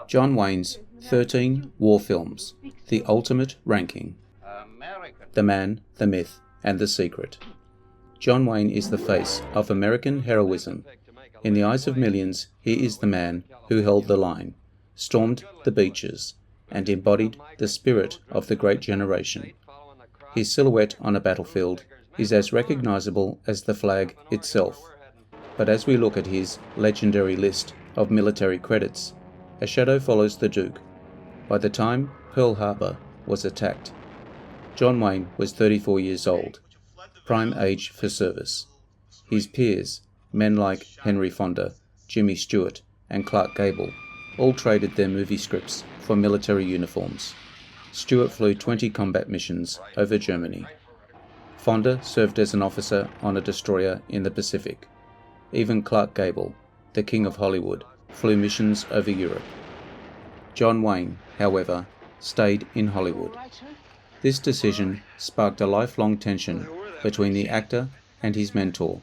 John Wayne's 13 war films, the ultimate ranking. The Man, the Myth, and the Secret. John Wayne is the face of American heroism. In the eyes of millions, he is the man who held the line, stormed the beaches, and embodied the spirit of the great generation. His silhouette on a battlefield is as recognizable as the flag itself. But as we look at his legendary list of military credits, a shadow follows the Duke. By the time Pearl Harbor was attacked, John Wayne was 34 years old, prime age for service. His peers, men like Henry Fonda, Jimmy Stewart, and Clark Gable, all traded their movie scripts for military uniforms. Stewart flew 20 combat missions over Germany. Fonda served as an officer on a destroyer in the Pacific. Even Clark Gable, the king of Hollywood, flew missions over Europe. John Wayne, however, stayed in Hollywood. This decision sparked a lifelong tension between the actor and his mentor,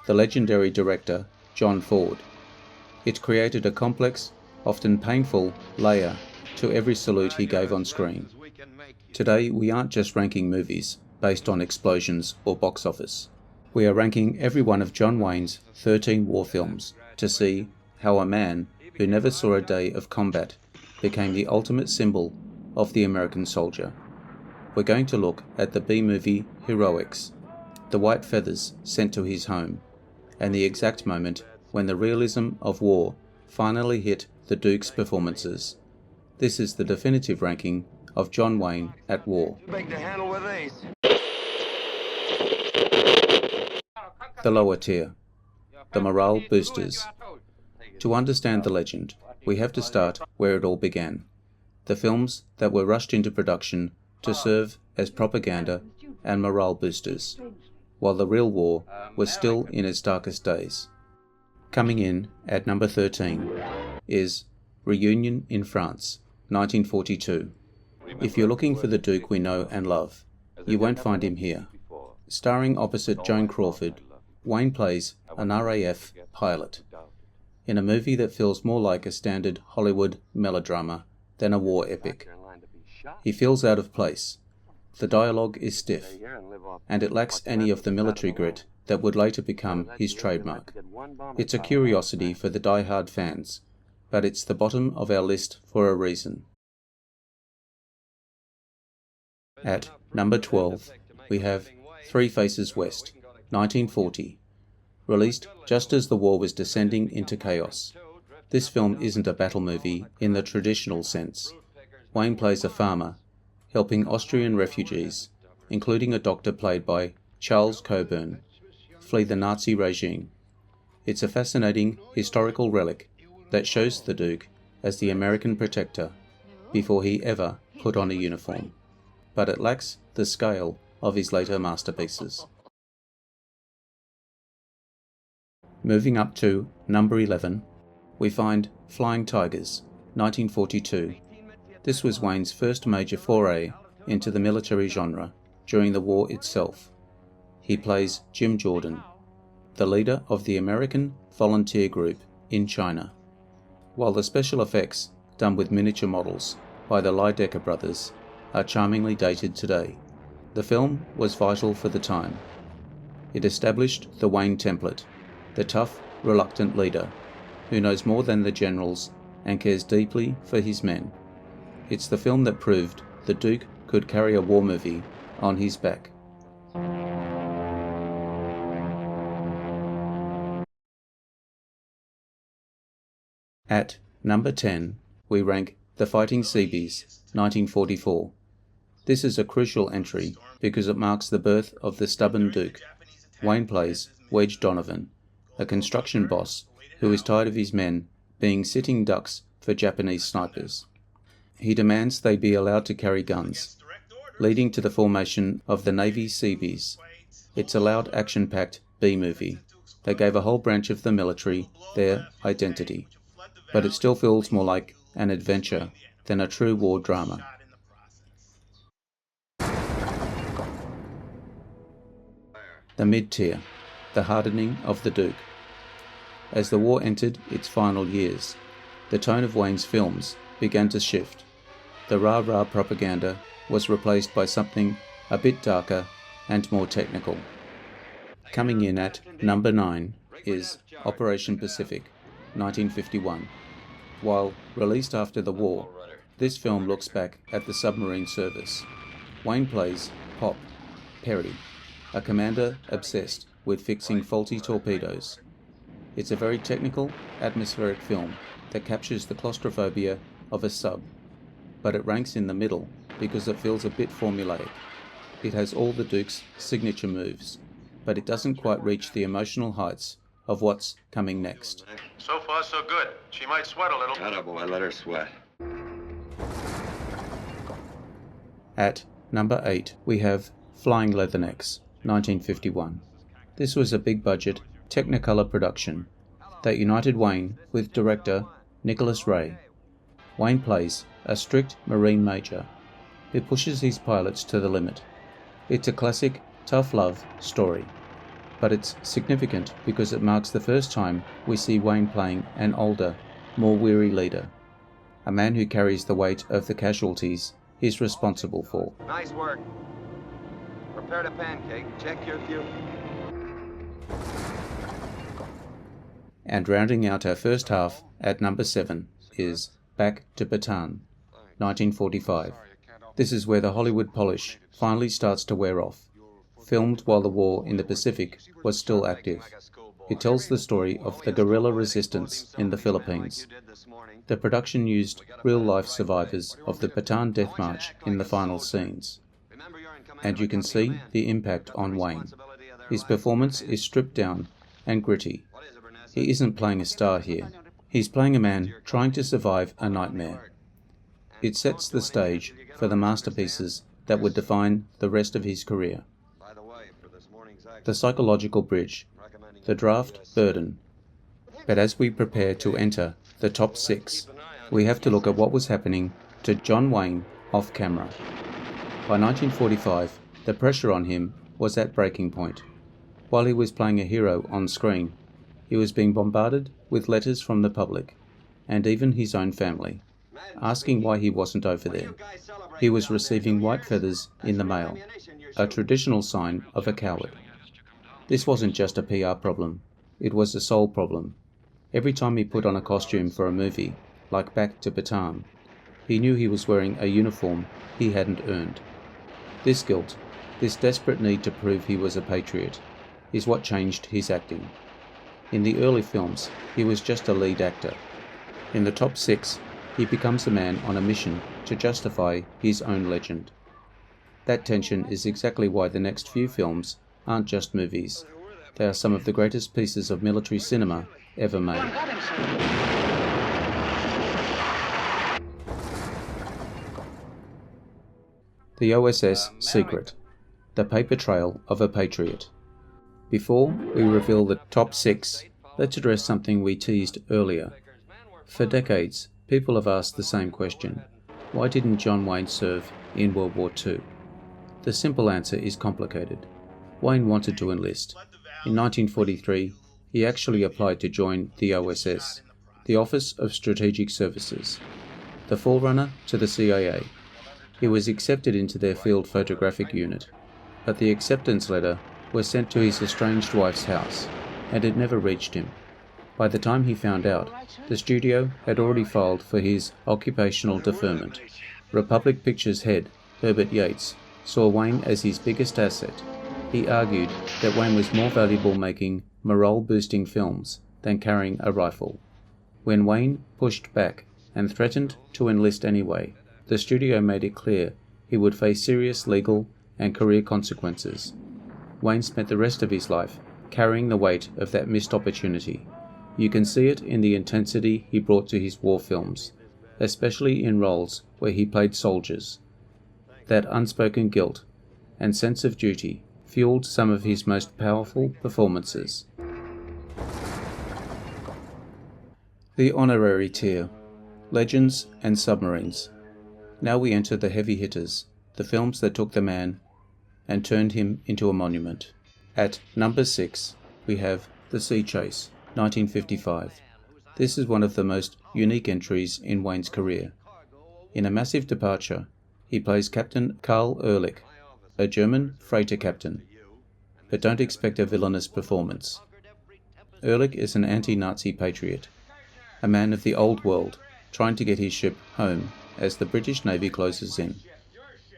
the legendary director John Ford. It created a complex, often painful, layer to every salute he gave on screen. Today, we aren't just ranking movies based on explosions or box office. We are ranking every one of John Wayne's 13 war films to see how a man who never saw a day of combat became the ultimate symbol of the American soldier. We're going to look at the B-movie heroics, the white feathers sent to his home, and the exact moment when the realism of war finally hit the Duke's performances. This is the definitive ranking of John Wayne at war. The lower tier, the morale boosters. To understand the legend, we have to start where it all began. The films that were rushed into production to serve as propaganda and morale boosters, while the real war was still in its darkest days. Coming in at number 13 is Reunion in France, 1942. If you're looking for the Duke we know and love, you won't find him here. Starring opposite Joan Crawford, Wayne plays an RAF pilot in a movie that feels more like a standard Hollywood melodrama than a war epic. He feels out of place. The dialogue is stiff, and it lacks any of the military grit that would later become his trademark. It's a curiosity for the die-hard fans, but it's the bottom of our list for a reason. At number 12, we have Three Faces West, 1940. Released just as the war was descending into chaos. This film isn't a battle movie in the traditional sense. Wayne plays a farmer, helping Austrian refugees, including a doctor played by Charles Coburn, flee the Nazi regime. It's a fascinating historical relic that shows the Duke as the American protector before he ever put on a uniform, but it lacks the scale of his later masterpieces. Moving up to number 11, we find Flying Tigers, 1942. This was Wayne's first major foray into the military genre during the war itself. He plays Jim Jordan, the leader of the American volunteer group in China. While the special effects, done with miniature models by the Lydecker brothers, are charmingly dated today, the film was vital for the time. It established the Wayne template, the tough, reluctant leader who knows more than the generals and cares deeply for his men. It's the film that proved the Duke could carry a war movie on his back. At number 10, we rank The Fighting Seabees, 1944. This is a crucial entry because it marks the birth of the stubborn Duke. Wayne plays Wedge Donovan, a construction boss who is tired of his men being sitting ducks for Japanese snipers. He demands they be allowed to carry guns, leading to the formation of the Navy Seabees. It's a loud, action-packed B-movie that gave a whole branch of the military their identity, but it still feels more like an adventure than a true war drama. The mid-tier, the hardening of the Duke. As the war entered its final years, the tone of Wayne's films began to shift. The rah-rah propaganda was replaced by something a bit darker and more technical. Coming in at number 9 is Operation Pacific, 1951. While released after the war, this film looks back at the submarine service. Wayne plays Pop Perry, a commander obsessed with fixing faulty torpedoes. It's a very technical, atmospheric film that captures the claustrophobia of a sub, but it ranks in the middle because it feels a bit formulaic. It has all the Duke's signature moves, but it doesn't quite reach the emotional heights of what's coming next. So far, so good. She might sweat a little. Atta boy, let her sweat. At number 8, we have Flying Leathernecks, 1951. This was a big-budget, Technicolor production that united Wayne with director Nicholas Ray. Wayne plays a strict Marine major who pushes his pilots to the limit. It's a classic tough love story, but it's significant because it marks the first time we see Wayne playing an older, more weary leader, a man who carries the weight of the casualties he's responsible for. Nice work. Prepare the pancake. Check your fuel. And rounding out our first half at number 7 is Back to Bataan, 1945. This is where the Hollywood polish finally starts to wear off. Filmed while the war in the Pacific was still active. It tells the story of the guerrilla resistance in the Philippines. The production used real-life survivors of the Bataan Death March in the final scenes. And you can see the impact on Wayne. His performance is stripped down and gritty. He isn't playing a star here. He's playing a man trying to survive a nightmare. It sets the stage for the masterpieces that would define the rest of his career. The psychological bridge, the draft burden. But as we prepare to enter the top 6, we have to look at what was happening to John Wayne off camera. By 1945, the pressure on him was at breaking point. While he was playing a hero on screen, he was being bombarded with letters from the public, and even his own family, asking why he wasn't over there. He was receiving white feathers in the mail, a traditional sign of a coward. This wasn't just a PR problem, it was a soul problem. Every time he put on a costume for a movie, like Back to Bataan, he knew he was wearing a uniform he hadn't earned. This guilt, this desperate need to prove he was a patriot, is what changed his acting. In the early films, he was just a lead actor. In the top 6, he becomes a man on a mission to justify his own legend. That tension is exactly why the next few films aren't just movies. They are some of the greatest pieces of military cinema ever made. The OSS Secret, the paper trail of a patriot. Before we reveal the top 6, let's address something we teased earlier. For decades, people have asked the same question. Why didn't John Wayne serve in World War II? The simple answer is complicated. Wayne wanted to enlist. In 1943, he actually applied to join the OSS, the Office of Strategic Services, the forerunner to the CIA. He was accepted into their field photographic unit, but the acceptance letter was sent to his estranged wife's house, and it never reached him. By the time he found out, the studio had already filed for his occupational deferment. Republic Pictures head, Herbert Yates, saw Wayne as his biggest asset. He argued that Wayne was more valuable making morale-boosting films than carrying a rifle. When Wayne pushed back and threatened to enlist anyway, the studio made it clear he would face serious legal and career consequences. Wayne spent the rest of his life carrying the weight of that missed opportunity. You can see it in the intensity he brought to his war films, especially in roles where he played soldiers. That unspoken guilt and sense of duty fueled some of his most powerful performances. The honorary tier, legends and submarines. Now we enter the heavy hitters, the films that took the man and turned him into a monument. At number 6, we have The Sea Chase, 1955. This is one of the most unique entries in Wayne's career. In a massive departure, he plays Captain Karl Ehrlich, a German freighter captain. But don't expect a villainous performance. Ehrlich is an anti-Nazi patriot, a man of the old world, trying to get his ship home as the British Navy closes in.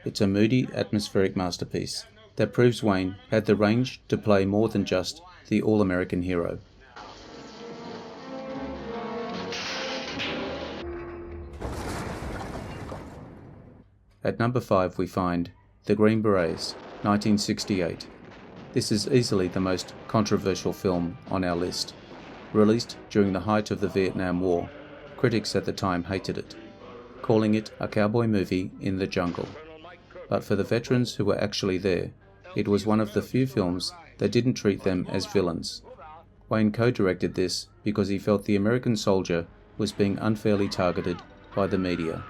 It's a moody, atmospheric masterpiece that proves Wayne had the range to play more than just the all-American hero. At number 5 we find The Green Berets, 1968. This is easily the most controversial film on our list. Released during the height of the Vietnam War, critics at the time hated it, calling it a cowboy movie in the jungle. But for the veterans who were actually there, it was one of the few films that didn't treat them as villains. Wayne co-directed this because he felt the American soldier was being unfairly targeted by the media.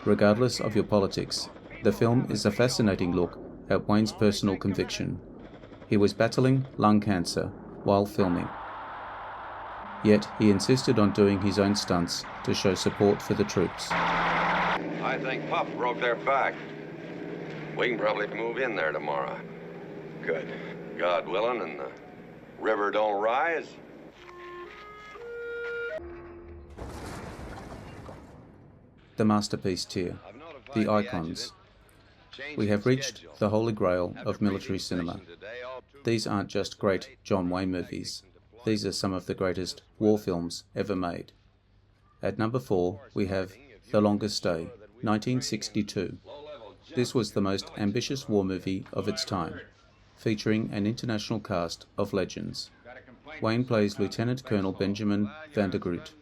Regardless of your politics, the film is a fascinating look at Wayne's personal conviction. He was battling lung cancer while filming. Yet he insisted on doing his own stunts to show support for the troops. I think Puff broke their back. We can probably move in there tomorrow. Good. God willing, and the river don't rise. The masterpiece tier, the icons. We have reached the holy grail of military cinema. These aren't just great John Wayne movies. These are some of the greatest war films ever made. At number 4, we have The Longest Stay, 1962. This was the most ambitious war movie of its time, featuring an international cast of legends. Wayne plays Lieutenant Colonel Benjamin van der Groot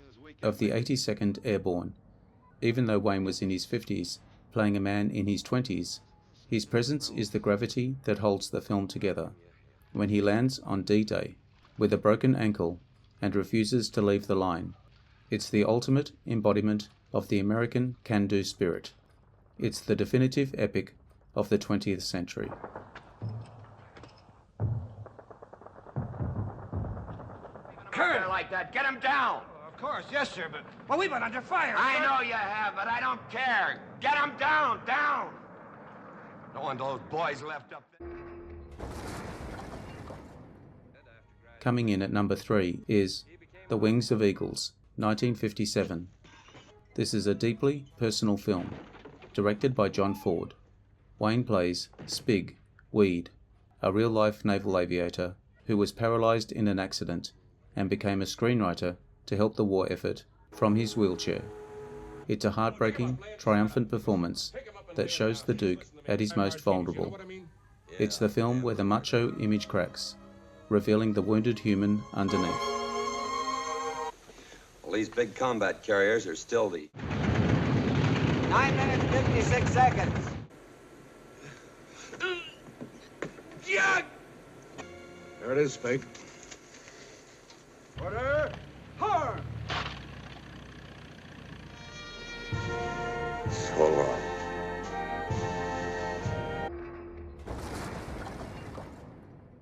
of the 82nd Airborne. Even though Wayne was in his 50s, playing a man in his 20s, his presence is the gravity that holds the film together. When he lands on D-Day with a broken ankle and refuses to leave the line, it's the ultimate embodiment of the American can-do spirit. It's the definitive epic of the 20th century. Colonel, like that, get him down! Of course, yes, sir, but... Well, we've been under fire, I sir. know you have, but I don't care. Get him down, down! No one of those boys left up there. Coming in at number 3 is The Wings of Eagles, 1957. This is a deeply personal film, directed by John Ford. Wayne plays Spig Weed, a real-life naval aviator who was paralyzed in an accident and became a screenwriter to help the war effort from his wheelchair. It's a heartbreaking, triumphant performance that shows the Duke at his most vulnerable. It's the film where the macho image cracks, revealing the wounded human underneath. Well, these big combat carriers are still the... 9 minutes, 56 seconds. There it is, Spake. Order! Hard! So long.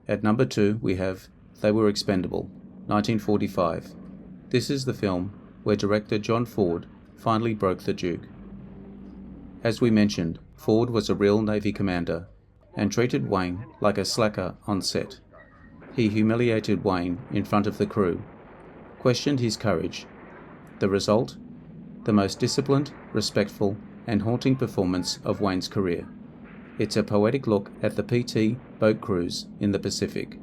At number 2 we have They Were Expendable, 1945. This is the film where director John Ford finally broke the Duke. As we mentioned, Ford was a real Navy commander and treated Wayne like a slacker on set. He humiliated Wayne in front of the crew, questioned his courage. The result? The most disciplined, respectful, and haunting performance of Wayne's career. It's a poetic look at the PT boat cruise in the Pacific,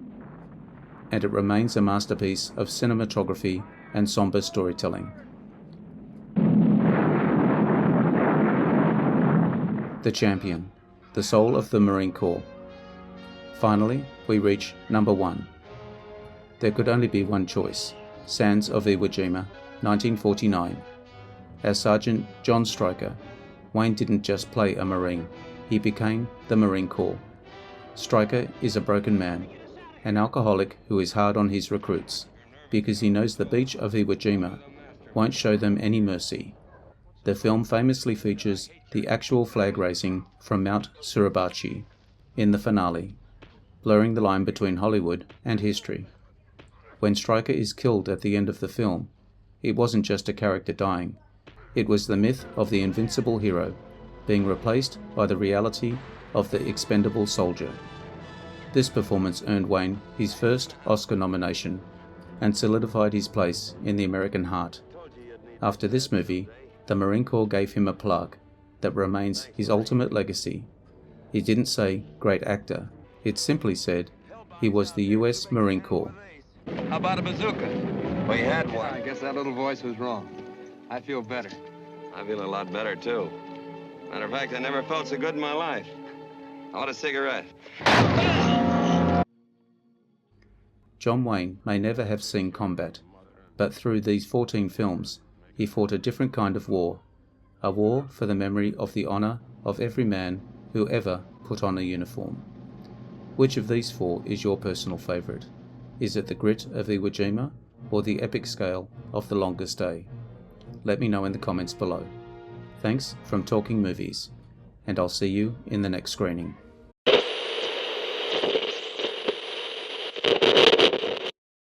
and it remains a masterpiece of cinematography and somber storytelling. The Champion, the soul of the Marine Corps. Finally, we reach number 1. There could only be one choice, Sands of Iwo Jima, 1949. As Sergeant John Stryker, Wayne didn't just play a Marine, he became the Marine Corps. Stryker is a broken man, an alcoholic who is hard on his recruits, because he knows the beach of Iwo Jima won't show them any mercy. The film famously features the actual flag raising from Mount Suribachi in the finale, blurring the line between Hollywood and history. When Stryker is killed at the end of the film, It wasn't just a character dying, it was the myth of the invincible hero being replaced by the reality of the expendable soldier. This performance earned Wayne his first Oscar nomination and solidified his place in the American heart. After this movie, the Marine Corps gave him a plaque that remains his ultimate legacy. It didn't say great actor, it simply said he was the US Marine Corps. How about a bazooka? We had one. I guess that little voice was wrong. I feel better. I feel a lot better, too. Matter of fact, I never felt so good in my life. I want a cigarette. John Wayne may never have seen combat, but through these 14 films, he fought a different kind of war, a war for the memory of the honor of every man who ever put on a uniform. Which of these 4 is your personal favorite? Is it the grit of Iwo Jima or the epic scale of The Longest Day? Let me know in the comments below. Thanks from Talking Movies, and I'll see you in the next screening.